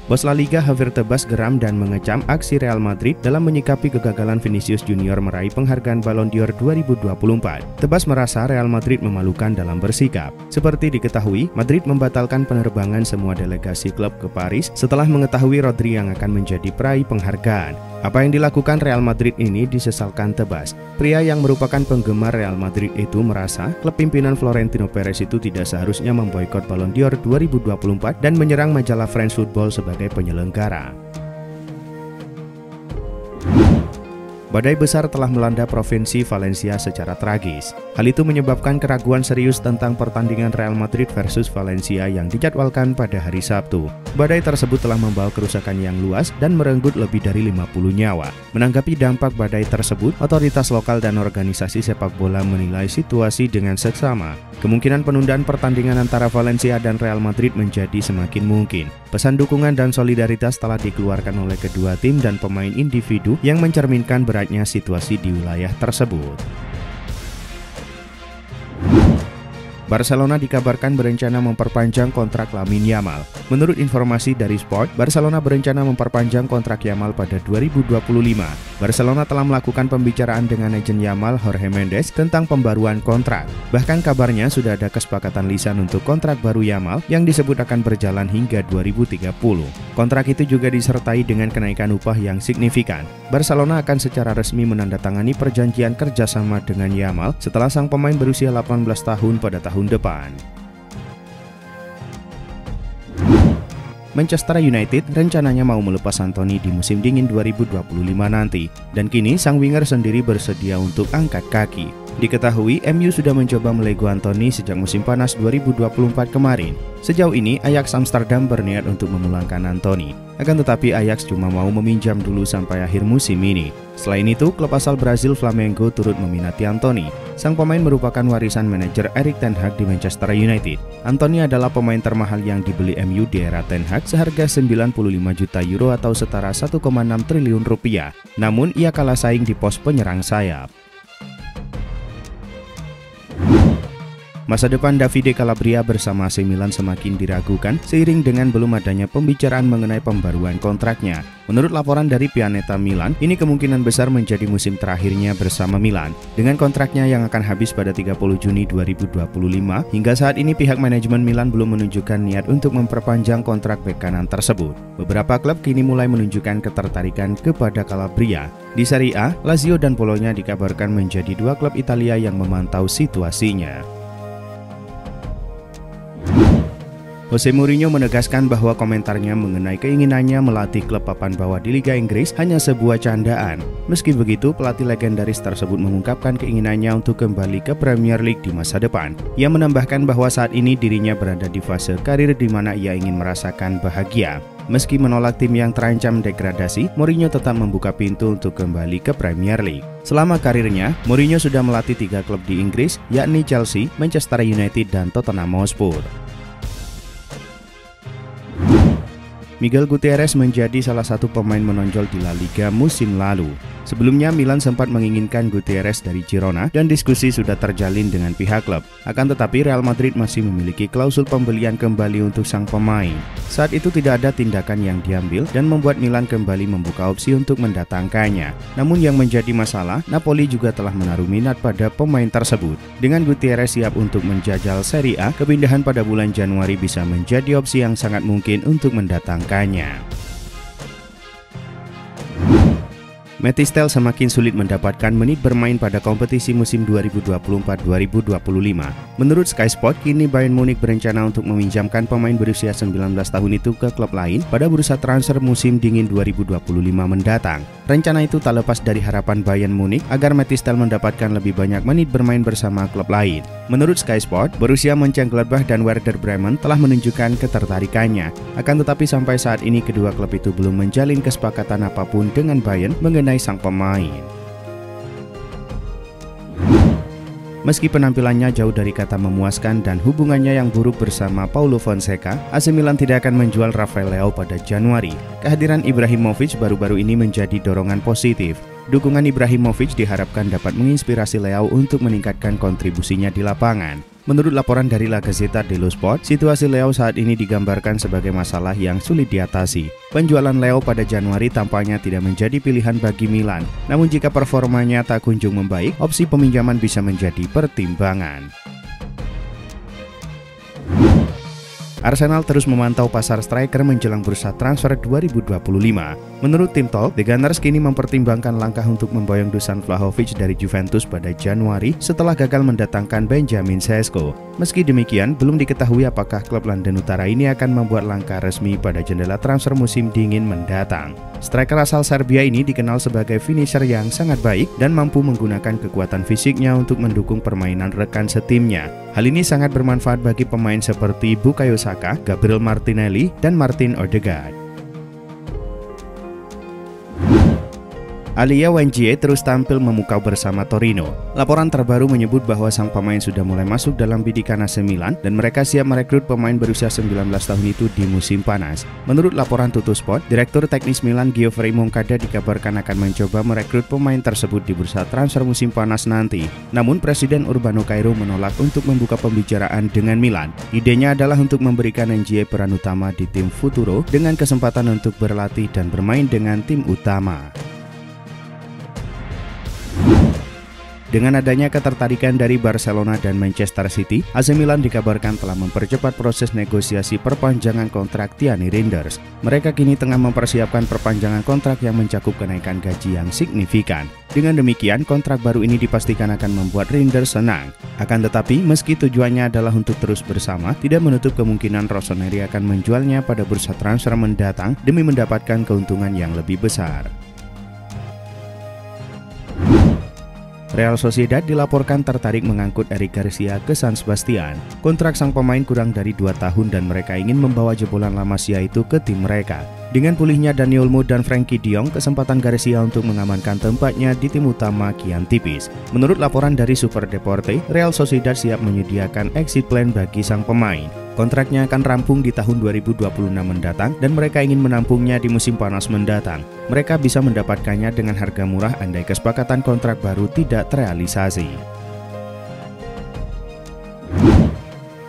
Bos La Liga Javier Tebas geram dan mengecam aksi Real Madrid dalam menyikapi kegagalan Vinicius Junior meraih penghargaan Ballon d'Or 2024. Tebas merasa Real Madrid memalukan dalam bersikap. Seperti diketahui, Madrid membatalkan penerbangan semua delegasi klub ke Paris setelah mengetahui Rodri yang akan menjadi peraih penghargaan. Apa yang dilakukan Real Madrid ini disesalkan Tebas. Pria yang merupakan penggemar Real Madrid itu merasa klub pimpinan Florentino Perez itu tidak seharusnya memboikot Ballon d'Or 2024 dan menyerang majalah France Football sebagai penyelenggara. Badai besar telah melanda provinsi Valencia secara tragis. Hal itu menyebabkan keraguan serius tentang pertandingan Real Madrid versus Valencia yang dijadwalkan pada hari Sabtu. Badai tersebut telah membawa kerusakan yang luas dan merenggut lebih dari 50 nyawa. Menanggapi dampak badai tersebut, otoritas lokal dan organisasi sepak bola menilai situasi dengan seksama. Kemungkinan penundaan pertandingan antara Valencia dan Real Madrid menjadi semakin mungkin. Pesan dukungan dan solidaritas telah dikeluarkan oleh kedua tim dan pemain individu yang mencerminkan beratnya situasi di wilayah tersebut. Barcelona dikabarkan berencana memperpanjang kontrak Lamine Yamal. Menurut informasi dari Sport, Barcelona berencana memperpanjang kontrak Yamal pada 2025. Barcelona telah melakukan pembicaraan dengan agen Yamal Jorge Mendes tentang pembaruan kontrak. Bahkan kabarnya sudah ada kesepakatan lisan untuk kontrak baru Yamal yang disebut akan berjalan hingga 2030. Kontrak itu juga disertai dengan kenaikan upah yang signifikan. Barcelona akan secara resmi menandatangani perjanjian kerjasama dengan Yamal setelah sang pemain berusia 18 tahun pada tahun depan. Manchester United rencananya mau melepas Antony di musim dingin 2025 nanti, dan kini sang winger sendiri bersedia untuk angkat kaki. Diketahui MU sudah mencoba melego Antony sejak musim panas 2024 kemarin. Sejauh ini Ajax Amsterdam berniat untuk memulangkan Antony. Akan tetapi Ajax cuma mau meminjam dulu sampai akhir musim ini. Selain itu, klub asal Brazil Flamengo turut meminati Antony. Sang pemain merupakan warisan manajer Erik ten Hag di Manchester United. Antony adalah pemain termahal yang dibeli MU di era ten Hag seharga 95 juta euro atau setara 1,6 triliun rupiah. Namun ia kalah saing di pos penyerang sayap. Masa depan Davide Calabria bersama AC Milan semakin diragukan seiring dengan belum adanya pembicaraan mengenai pembaruan kontraknya. Menurut laporan dari Pianeta Milan, ini kemungkinan besar menjadi musim terakhirnya bersama Milan. Dengan kontraknya yang akan habis pada 30 Juni 2025, hingga saat ini pihak manajemen Milan belum menunjukkan niat untuk memperpanjang kontrak bek kanan tersebut. Beberapa klub kini mulai menunjukkan ketertarikan kepada Calabria. Di Serie A, Lazio dan Polonia dikabarkan menjadi dua klub Italia yang memantau situasinya. Jose Mourinho menegaskan bahwa komentarnya mengenai keinginannya melatih klub papan bawah di Liga Inggris hanya sebuah candaan. Meski begitu, pelatih legendaris tersebut mengungkapkan keinginannya untuk kembali ke Premier League di masa depan. Ia menambahkan bahwa saat ini dirinya berada di fase karir di mana ia ingin merasakan bahagia. Meski menolak tim yang terancam degradasi, Mourinho tetap membuka pintu untuk kembali ke Premier League. Selama karirnya, Mourinho sudah melatih 3 klub di Inggris, yakni Chelsea, Manchester United, dan Tottenham Hotspur. Miguel Gutierrez menjadi salah satu pemain menonjol di La Liga musim lalu. Sebelumnya Milan sempat menginginkan Gutierrez dari Girona dan diskusi sudah terjalin dengan pihak klub. Akan tetapi Real Madrid masih memiliki klausul pembelian kembali untuk sang pemain. Saat itu tidak ada tindakan yang diambil dan membuat Milan kembali membuka opsi untuk mendatangkannya. Namun yang menjadi masalah, Napoli juga telah menaruh minat pada pemain tersebut. Dengan Gutierrez siap untuk menjajal Serie A, kepindahan pada bulan Januari bisa menjadi opsi yang sangat mungkin untuk mendatangkannya. Metistel semakin sulit mendapatkan menit bermain pada kompetisi musim 2024-2025. Menurut Sky Sport, kini Bayern Munich berencana untuk meminjamkan pemain berusia 19 tahun itu ke klub lain pada bursa transfer musim dingin 2025 mendatang. Rencana itu tak lepas dari harapan Bayern Munich agar Metistel mendapatkan lebih banyak menit bermain bersama klub lain. Menurut Sky Sport, Borussia Mönchengladbach dan Werder Bremen telah menunjukkan ketertarikannya. Akan tetapi sampai saat ini kedua klub itu belum menjalin kesepakatan apapun dengan Bayern mengenai sang pemain. Meski penampilannya jauh dari kata memuaskan dan hubungannya yang buruk bersama Paulo Fonseca, AC Milan tidak akan menjual Rafael Leao pada Januari. Kehadiran Ibrahimovic baru-baru ini menjadi dorongan positif. Dukungan Ibrahimovic diharapkan dapat menginspirasi Leao untuk meningkatkan kontribusinya di lapangan. Menurut laporan dari La Gazzetta dello Sport, situasi Leo saat ini digambarkan sebagai masalah yang sulit diatasi. Penjualan Leo pada Januari tampaknya tidak menjadi pilihan bagi Milan. Namun jika performanya tak kunjung membaik, opsi peminjaman bisa menjadi pertimbangan. Arsenal terus memantau pasar striker menjelang bursa transfer 2025. Menurut tim Talk, The Gunners kini mempertimbangkan langkah untuk memboyong Dusan Vlahovic dari Juventus pada Januari setelah gagal mendatangkan Benjamin Sesko. Meski demikian, belum diketahui apakah klub London Utara ini akan membuat langkah resmi pada jendela transfer musim dingin mendatang. Striker asal Serbia ini dikenal sebagai finisher yang sangat baik dan mampu menggunakan kekuatan fisiknya untuk mendukung permainan rekan setimnya. Hal ini sangat bermanfaat bagi pemain seperti Bukayo Saka, Gabriel Martinelli, dan Martin Odegaard. Alia Wanjie terus tampil memukau bersama Torino. Laporan terbaru menyebut bahwa sang pemain sudah mulai masuk dalam bidikan AC Milan dan mereka siap merekrut pemain berusia 19 tahun itu di musim panas. Menurut laporan Tuttosport, Direktur Teknis Milan Giovanni Moncada dikabarkan akan mencoba merekrut pemain tersebut di bursa transfer musim panas nanti. Namun Presiden Urbano Cairo menolak untuk membuka pembicaraan dengan Milan. Idenya adalah untuk memberikan Wanjie peran utama di tim Futuro dengan kesempatan untuk berlatih dan bermain dengan tim utama. Dengan adanya ketertarikan dari Barcelona dan Manchester City, AC Milan dikabarkan telah mempercepat proses negosiasi perpanjangan kontrak Tierney Reinders. Mereka kini tengah mempersiapkan perpanjangan kontrak yang mencakup kenaikan gaji yang signifikan. Dengan demikian, kontrak baru ini dipastikan akan membuat Reinders senang. Akan tetapi, meski tujuannya adalah untuk terus bersama, tidak menutup kemungkinan Rossoneri akan menjualnya pada bursa transfer mendatang demi mendapatkan keuntungan yang lebih besar. Real Sociedad dilaporkan tertarik mengangkut Eric Garcia ke San Sebastian. Kontrak sang pemain kurang dari 2 tahun dan mereka ingin membawa jebolan La Masia itu ke tim mereka. Dengan pulihnya Dani Olmo dan Frenkie de Jong, kesempatan Garcia untuk mengamankan tempatnya di tim utama kian tipis. Menurut laporan dari Super Deporte, Real Sociedad siap menyediakan exit plan bagi sang pemain. Kontraknya akan rampung di tahun 2026 mendatang dan mereka ingin menampungnya di musim panas mendatang. Mereka bisa mendapatkannya dengan harga murah andai kesepakatan kontrak baru tidak terrealisasi.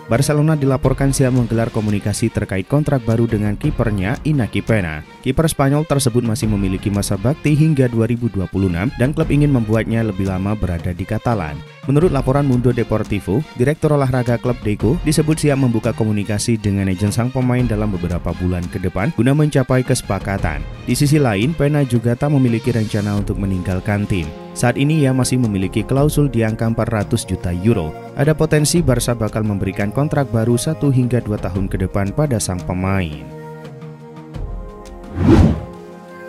Barcelona dilaporkan siap menggelar komunikasi terkait kontrak baru dengan kipernya Iñaki Peña. Kiper Spanyol tersebut masih memiliki masa bakti hingga 2026 dan klub ingin membuatnya lebih lama berada di Katalan. Menurut laporan Mundo Deportivo, Direktur Olahraga klub Deco disebut siap membuka komunikasi dengan agen sang pemain dalam beberapa bulan ke depan guna mencapai kesepakatan. Di sisi lain, Peña juga tak memiliki rencana untuk meninggalkan tim. Saat ini ia masih memiliki klausul di angka 400 juta euro. Ada potensi Barca bakal memberikan kontrak baru 1 hingga 2 tahun ke depan pada sang pemain.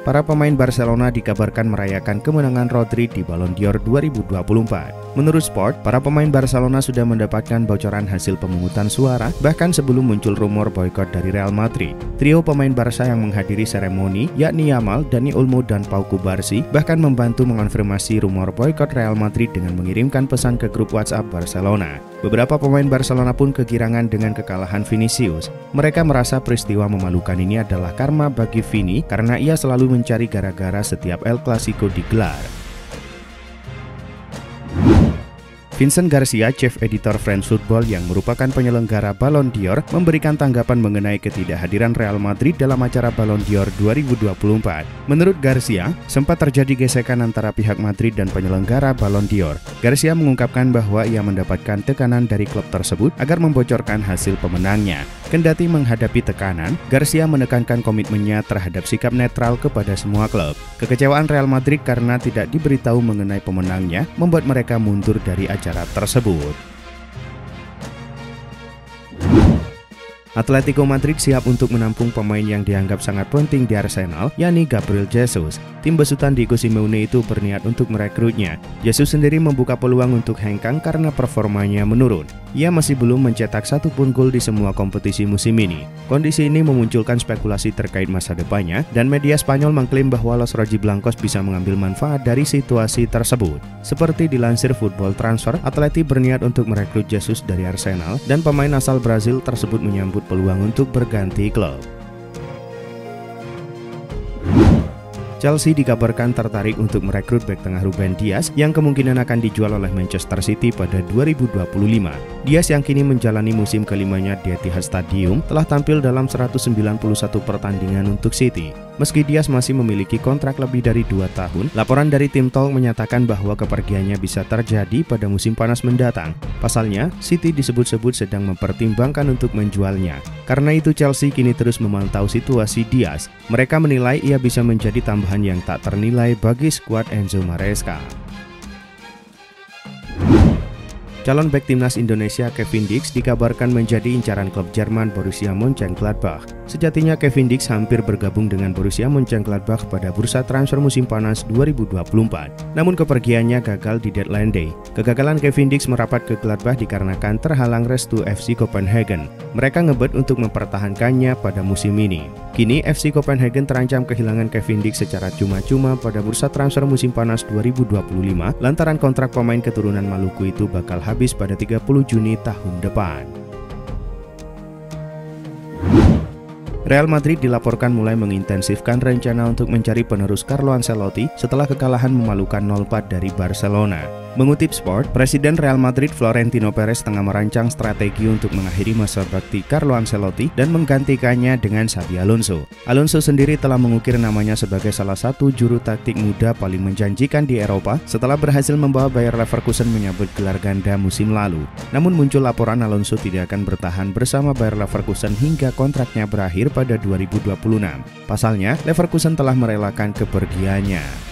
Para pemain Barcelona dikabarkan merayakan kemenangan Rodri di Ballon d'Or 2024. Menurut Sport, para pemain Barcelona sudah mendapatkan bocoran hasil pemungutan suara bahkan sebelum muncul rumor boykot dari Real Madrid. Trio pemain Barca yang menghadiri seremoni, yakni Yamal, Dani Olmo, dan Pau Cubarsí, bahkan membantu mengonfirmasi rumor boykot Real Madrid dengan mengirimkan pesan ke grup WhatsApp Barcelona. Beberapa pemain Barcelona pun kegirangan dengan kekalahan Vinicius. Mereka merasa peristiwa memalukan ini adalah karma bagi Vini karena ia selalu mencari gara-gara setiap El Clasico digelar. Vincent Garcia, Chief Editor France Football yang merupakan penyelenggara Ballon d'Or, memberikan tanggapan mengenai ketidakhadiran Real Madrid dalam acara Ballon d'Or 2024. Menurut Garcia, sempat terjadi gesekan antara pihak Madrid dan penyelenggara Ballon d'Or. Garcia mengungkapkan bahwa ia mendapatkan tekanan dari klub tersebut agar membocorkan hasil pemenangnya. Kendati menghadapi tekanan, Garcia menekankan komitmennya terhadap sikap netral kepada semua klub. Kekecewaan Real Madrid karena tidak diberitahu mengenai pemenangnya membuat mereka mundur dari acara tersebut. Atletico Madrid siap untuk menampung pemain yang dianggap sangat penting di Arsenal, yakni Gabriel Jesus. Tim besutan Diego Simeone itu berniat untuk merekrutnya. Jesus sendiri membuka peluang untuk hengkang karena performanya menurun. Ia masih belum mencetak satupun gol di semua kompetisi musim ini. Kondisi ini memunculkan spekulasi terkait masa depannya, dan media Spanyol mengklaim bahwa Los Rojiblancos bisa mengambil manfaat dari situasi tersebut. Seperti dilansir Football Transfer, Atleti berniat untuk merekrut Jesus dari Arsenal, dan pemain asal Brazil tersebut menyambut peluang untuk berganti klub. Chelsea dikabarkan tertarik untuk merekrut bek tengah Ruben Dias yang kemungkinan akan dijual oleh Manchester City pada 2025. Dias yang kini menjalani musim kelimanya di Etihad Stadium telah tampil dalam 191 pertandingan untuk City. Meski Dias masih memiliki kontrak lebih dari 2 tahun, laporan dari tim Talk menyatakan bahwa kepergiannya bisa terjadi pada musim panas mendatang. Pasalnya, City disebut-sebut sedang mempertimbangkan untuk menjualnya. Karena itu Chelsea kini terus memantau situasi Dias. Mereka menilai ia bisa menjadi tambahan yang tak ternilai bagi skuad Enzo Maresca. Calon bek timnas Indonesia Kevin Dix dikabarkan menjadi incaran klub Jerman Borussia Mönchengladbach. Sejatinya Kevin Dix hampir bergabung dengan Borussia Mönchengladbach pada bursa transfer musim panas 2024. Namun kepergiannya gagal di deadline day. Kegagalan Kevin Dix merapat ke Gladbach dikarenakan terhalang restu FC Copenhagen. Mereka ngebet untuk mempertahankannya pada musim ini. Kini FC Copenhagen terancam kehilangan Kevin Dix secara cuma-cuma pada bursa transfer musim panas 2025 lantaran kontrak pemain keturunan Maluku itu bakal habis pada 30 Juni tahun depan. Real Madrid dilaporkan mulai mengintensifkan rencana untuk mencari penerus Carlo Ancelotti setelah kekalahan memalukan 0-4 dari Barcelona. Mengutip Sport, Presiden Real Madrid Florentino Perez tengah merancang strategi untuk mengakhiri masa bakti Carlo Ancelotti dan menggantikannya dengan Xabi Alonso. Alonso sendiri telah mengukir namanya sebagai salah satu juru taktik muda paling menjanjikan di Eropa setelah berhasil membawa Bayer Leverkusen menyambut gelar ganda musim lalu. Namun muncul laporan Alonso tidak akan bertahan bersama Bayer Leverkusen hingga kontraknya berakhir pada 2026. Pasalnya, Leverkusen telah merelakan kepergiannya.